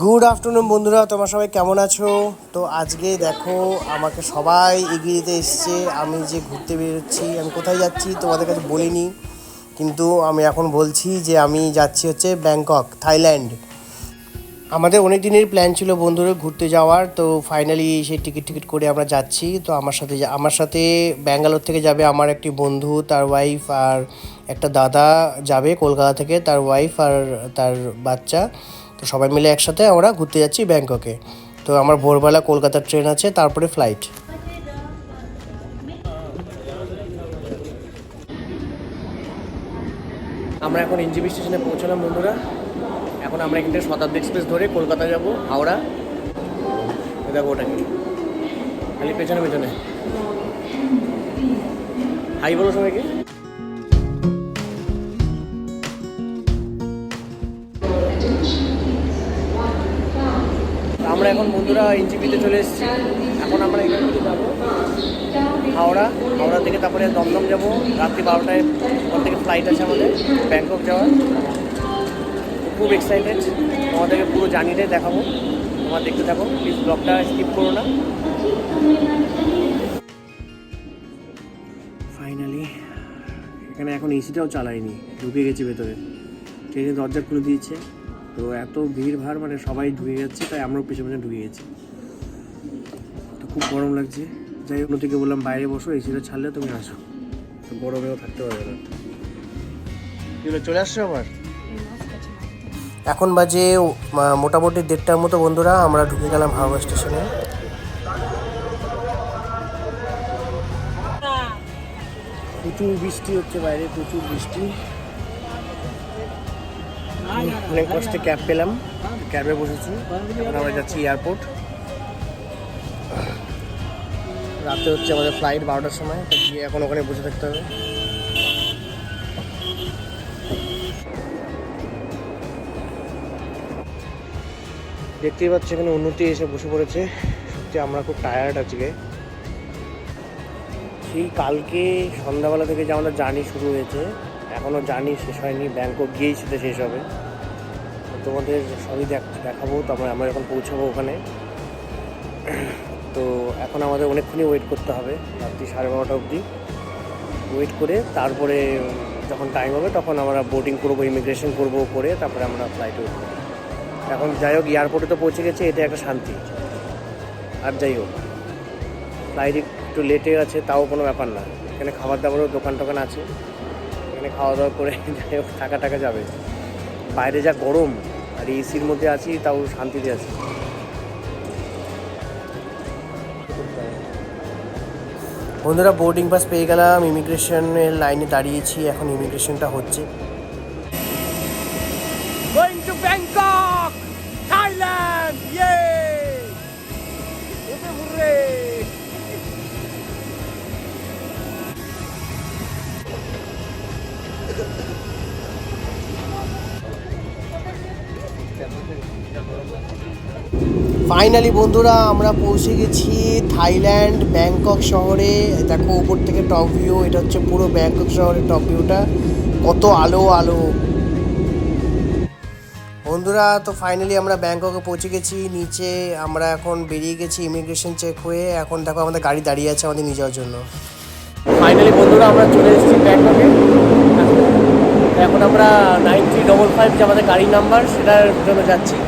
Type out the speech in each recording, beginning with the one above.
Good afternoon বন্ধুরা, তোমরা সবাই কেমন আছো? তো আজকে দেখো আমাকে সবাই এগিয়ে দিতে এসছে। আমি যে ঘুরতে বেরোচ্ছি, আমি কোথায় যাচ্ছি তোমাদের কাছে বলিনি, কিন্তু আমি এখন বলছি যে আমি যাচ্ছি হচ্ছে ব্যাংকক, থাইল্যান্ড। আমাদের অনেক দিনের প্ল্যান ছিল বন্ধুরা ঘুরতে যাওয়ার, তো ফাইনালি সেই টিকিট করে আমরা যাচ্ছি। তো আমার সাথে ব্যাঙ্গালোর থেকে যাবে আমার একটি বন্ধু, তার ওয়াইফ, আর একটা দাদা যাবে কলকাতা থেকে, তার ওয়াইফ আর তার বাচ্চা। তো সবাই মিলে একসাথে আমরা ঘুরতে যাচ্ছি ব্যাংককে। তো আমার ভোরবেলা কলকাতার ট্রেন আছে, তারপরে ফ্লাইট। আমরা এখন এনজেপি স্টেশনে পৌঁছলাম বন্ধুরা। এখন আমরা এখান থেকে শতাব্দী এক্সপ্রেস ধরে কলকাতা যাব, হাওড়া। দেখো ওটা কি, খালি পেছনে পেছনে হাই বলো সবাইকে। আমরা এখন বন্ধুরা এনজেপিতে চলে এসেছি। এখন আমরা এখান থেকে যাবো হাওড়া থেকে তারপরে দমদম যাব। রাত্রি 12টায় ওখান থেকে ফ্লাইট আছে আমাদের ব্যাংকক যাওয়ার। খুব এক্সাইটেড, তোমাদেরকে পুরো জার্নিটাই দেখাবো, তোমরা দেখতে থাকো, প্লিজ ব্লগটা স্কিপ করো না। ফাইনালি এখানে এখন এসিটাও চালাইনি, ঢুকে গেছি ভেতরে। ট্রেনের দরজা খুলে দিয়েছে, তো এত ভিড় ভাড়, মানে সবাই ঢুকে যাচ্ছে, তাই আমরাও পেছনে পেছনে ঢুকে গেছি। তো খুব গরম লাগছে। যাই হোক, থেকে বললাম বাইরে বসো, এসিটা ছাড়লে তুমি আসো, তো গরমেও থাকতে পারবে না। এগুলো চলে আসছো আবার। এখন বাজে মোটামুটি 1:30টার মতো বন্ধুরা, আমরা ঢুকে গেলাম হাওড়া স্টেশনে। প্রচুর বৃষ্টি হচ্ছে বাইরে, প্রচুর বৃষ্টি। অনেক কষ্টে ক্যাব পেলাম, ক্যাবে বসেছি। এখন আমরা যাচ্ছি এয়ারপোর্ট। রাতে হচ্ছে আমাদের ফ্লাইট 12টার সময়, তো গিয়ে এখন ওখানে বসে থাকতে হবে। দেখতেই পাচ্ছি এখানে উন্নতি এসে বসে পড়েছে। সত্যি আমরা খুব টায়ার্ড আজকে। সেই কালকে সন্ধ্যাবেলা থেকে যে আমাদের জার্নি শুরু হয়েছে, এখনও জার্নি শেষ হয়নি। ব্যাংকক গিয়েই সেটা শেষ হবে। তোমাদের সবই দেখাবো। তারপরে আমরা যখন পৌঁছাবো ওখানে, তো এখন আমাদের অনেকক্ষণই ওয়েট করতে হবে, রাত্রি 12:30 অবধি ওয়েট করে তারপরে যখন টাইম হবে তখন আমরা বোর্ডিং করবো, ইমিগ্রেশন করবো, করে তারপরে আমরা ফ্লাইটে উঠবো। এখন যাই হোক, এয়ারপোর্টে তো পৌঁছে গেছে, এটা একটা শান্তি। আর যাই হোক, ফ্লাইট একটু লেটে আছে, তাও কোনো ব্যাপার না। এখানে খাবার দাবারও দোকান টোকান আছে, এখানে খাওয়া দাওয়া করে যাই হোক টাকা যাবে। বাইরে যা গরম, আর এসির মধ্যে আছি, তাও শান্তিতে আছি। বন্ধুরা বোর্ডিং পাস পেয়ে গেলাম, ইমিগ্রেশনের লাইনে দাঁড়িয়েছি, এখন ইমিগ্রেশনটা হচ্ছে। Going to Bangkok, Thailand! Yay! Hooray! Finally বন্ধুরা আমরা পৌঁছে গেছি থাইল্যান্ড, ব্যাংকক শহরে। দেখো উপর থেকে টপ ভিউ, এটা হচ্ছে পুরো ব্যাংকক শহরের টপ ভিউটা। কত আলো আলো বন্ধুরা। তো ফাইনালি আমরা ব্যাংককে পৌঁছে গেছি। নিচে আমরা এখন বেরিয়ে গেছি ইমিগ্রেশন চেক হয়ে। এখন দেখো আমাদের গাড়ি দাঁড়িয়ে আছে আমাদের নিয়ে যাওয়ার জন্য। ফাইনালি বন্ধুরা আমরা চলে এসেছি ব্যাংককে। এখন আমরা 9355 যে আমাদের গাড়ির নাম্বার, সেটার জন্য যাচ্ছি।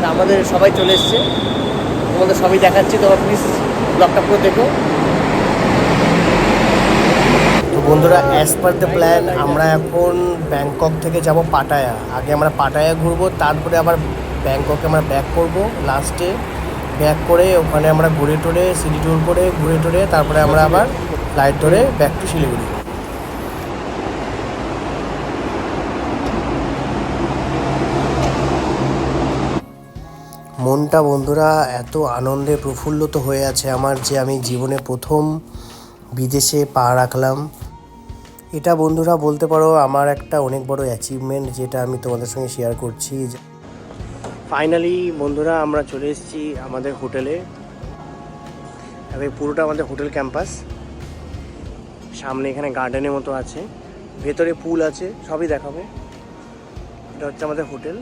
তা আমাদের সবাই চলে এসছে, তোমাদের সবই দেখাচ্ছি, তোমরা প্লিজ ব্লগটা পুরো দেখো। তো বন্ধুরা অ্যাজ পার দ্য প্ল্যান আমরা এখন ব্যাংকক থেকে যাব পাটায়া। আগে আমরা পাটায়া ঘুরবো, তারপরে আবার ব্যাংককে আমরা ব্যাক করব। লাস্টে ব্যাক করে ওখানে আমরা ঘুরে টুরে সিটি ট্যুর করে ঘুরে টুরে তারপরে আমরা আবার ফ্লাইট ধরে ব্যাক টু শিলিগুড়ি। মনটা বন্ধুরা এত আনন্দে প্রফুল্লিত হয়ে আছে আমার, যে আমি জীবনে প্রথম বিদেশে পা রাখলাম। এটা বন্ধুরা বলতে পারো আমার একটা অনেক বড় অ্যাচিভমেন্ট, যেটা আমি তোমাদের সঙ্গে শেয়ার করছি। ফাইনালি বন্ধুরা আমরা চলে এসেছি আমাদের হোটেলে। পুরোটা আমাদের হোটেল ক্যাম্পাস, সামনে এখানে গার্ডেনের মতো আছে, ভেতরে পুল আছে, সবই দেখাবো। এটা হচ্ছে আমাদের হোটেল।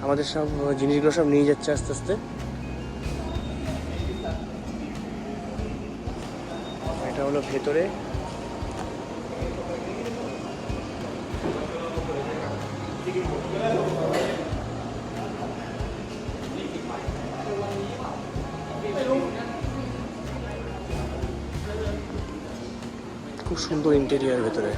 আমাদের সব জিনিসগুলো সব নিয়ে যাচ্ছে আস্তে আস্তে। এটা হলো ভেতরে। খুব সুন্দর ইন্টেরিয়ার ভেতরে।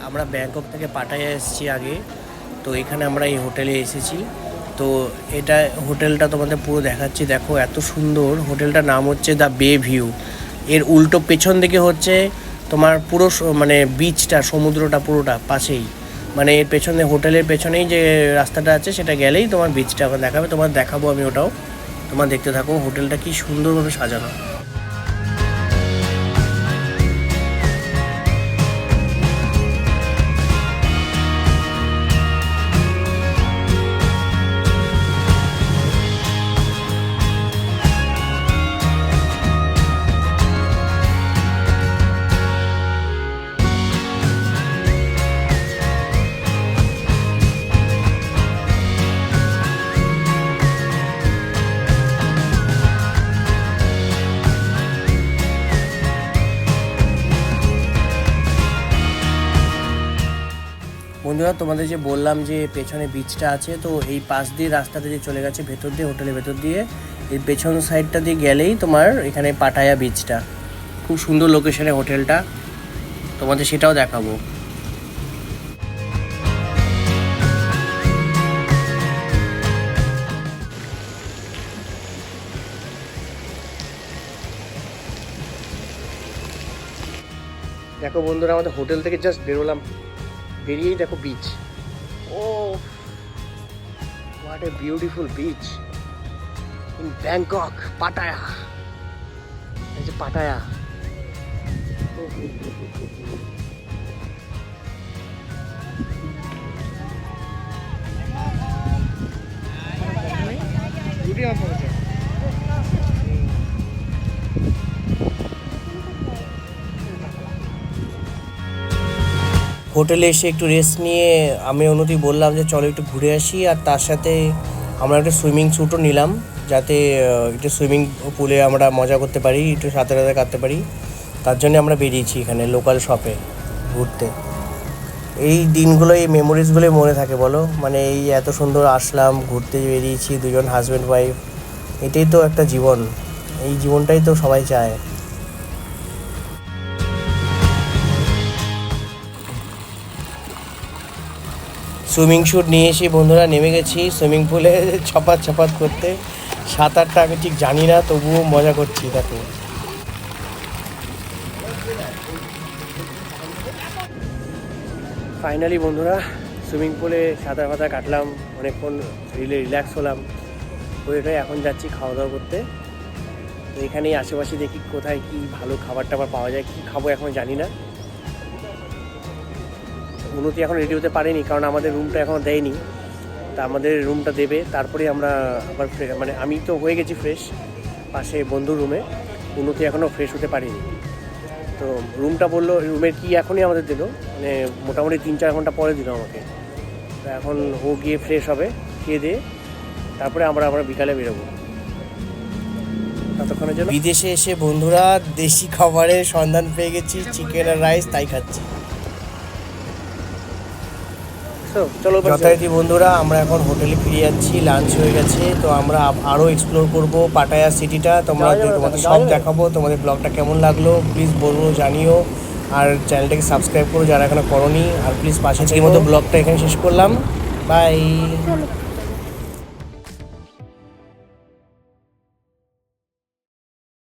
আমরা ব্যাংকক থেকে পাটায়া এসেছি আগে, তো এখানে আমরা এই হোটেলে এসেছি। তো এটা হোটেলটা তোমাদের পুরো দেখাচ্ছি, দেখো এত সুন্দর। হোটেলটার নাম হচ্ছে দ্য বে ভিউ। এর উল্টো পেছন দিকে হচ্ছে তোমার পুরো মানে বিচটা, সমুদ্রটা পুরোটা পাশেই, মানে এর পেছনে, হোটেলের পেছনেই যে রাস্তাটা আছে সেটা গেলেই তোমার বিচটা আমার দেখাবে। তোমার দেখাবো আমি ওটাও, তোমার দেখতে থাকো হোটেলটা কি সুন্দরভাবে সাজানো। বন্ধুরা তোমাদের যে বললাম যে পেছনে বিচটা আছে, তো এই পাশ দিয়ে রাস্তাটা যে চলে গেছে ভেতর দিয়ে, হোটেলের ভেতর দিয়ে, এই পেছন সাইডটা দিয়ে গেলেই তোমার এখানে পাটায়া বিচটা। খুব সুন্দর লোকেশনে হোটেলটা, তোমাদের সেটাও দেখাবো। দেখো বন্ধুরা, আমাদের হোটেল থেকে জাস্ট বেরোলাম, বেরিয়েই দেখো বিচ। ও what a beautiful beach in Bangkok, Pattaya. এই যে পাটায়া, হোটেলে এসে একটু রেস্ট নিয়ে আমি অনুতি বললাম যে চলো একটু ঘুরে আসি, আর তার সাথে আমরা একটা সুইমিং স্যুটও নিলাম, যাতে একটু সুইমিং পুলে আমরা মজা করতে পারি, একটু সাঁতার কাটতে পারি। তার জন্য আমরা বেরিয়েছি এখানে লোকাল শপে ঘুরতে। এই দিনগুলো, এই মেমোরিজগুলোই মনে থাকে বলো, মানে এই এত সুন্দর আসলাম, ঘুরতে বেরিয়েছি দুজন হাজব্যান্ড ওয়াইফ। এটাই তো একটা জীবন, এই জীবনটাই তো সবাই চায়। সুইমিং স্যুট নিয়ে এসে বন্ধুরা নেমে গেছি সুইমিং পুলে ছপাত করতে। সাঁতারটা আমি ঠিক জানি না, তবুও মজা করছি তাতে। ফাইনালি বন্ধুরা সুইমিং পুলে সাঁতার কাটলাম, অনেকক্ষণ রিল্যাক্স হলাম। ওইটাই এখন যাচ্ছি খাওয়া দাওয়া করতে। তো এখানেই আশেপাশে দেখি কোথায় কি ভালো খাবার টাবার পাওয়া যায়, কী খাবো এখন জানি না। উন্নতি এখন রেডি হতে পারেনি, কারণ আমাদের রুমটা এখনও দেয়নি। তা আমাদের রুমটা দেবে, তারপরে আমরা আবার মানে আমি তো হয়ে গেছি ফ্রেশ পাশে বন্ধুর রুমে, উন্নতি এখনও ফ্রেশ হতে পারিনি। তো রুমটা বললো, রুমের কি এখনই আমাদের দিল, মানে মোটামুটি 3-4 ঘন্টা পরে দিল আমাকে। তো এখন ও গিয়ে ফ্রেশ হবে, খেয়ে দিয়ে তারপরে আমরা বিকালে বেরোবো। ততক্ষণের জন্য বিদেশে এসে বন্ধুরা দেশি খাবারের সন্ধান পেয়ে গেছি, চিকেন আর রাইস, তাই খাচ্ছি। চলো যথারীতি বন্ধুরা আমরা এখন হোটেলে ফিরে যাচ্ছি, লাঞ্চ হয়ে গেছে। তো আমরা আরও এক্সপ্লোর করবো পাটায়া সিটিটা, তোমাদের সব দেখাবো। তোমাদের ব্লগটা কেমন লাগলো প্লিজ বলবো, জানিও। আর চ্যানেলটাকে সাবস্ক্রাইব করো যারা এখনো করোনি। আর প্লিজ পাশে মতো ব্লগটা এখানে শেষ করলাম, বাই।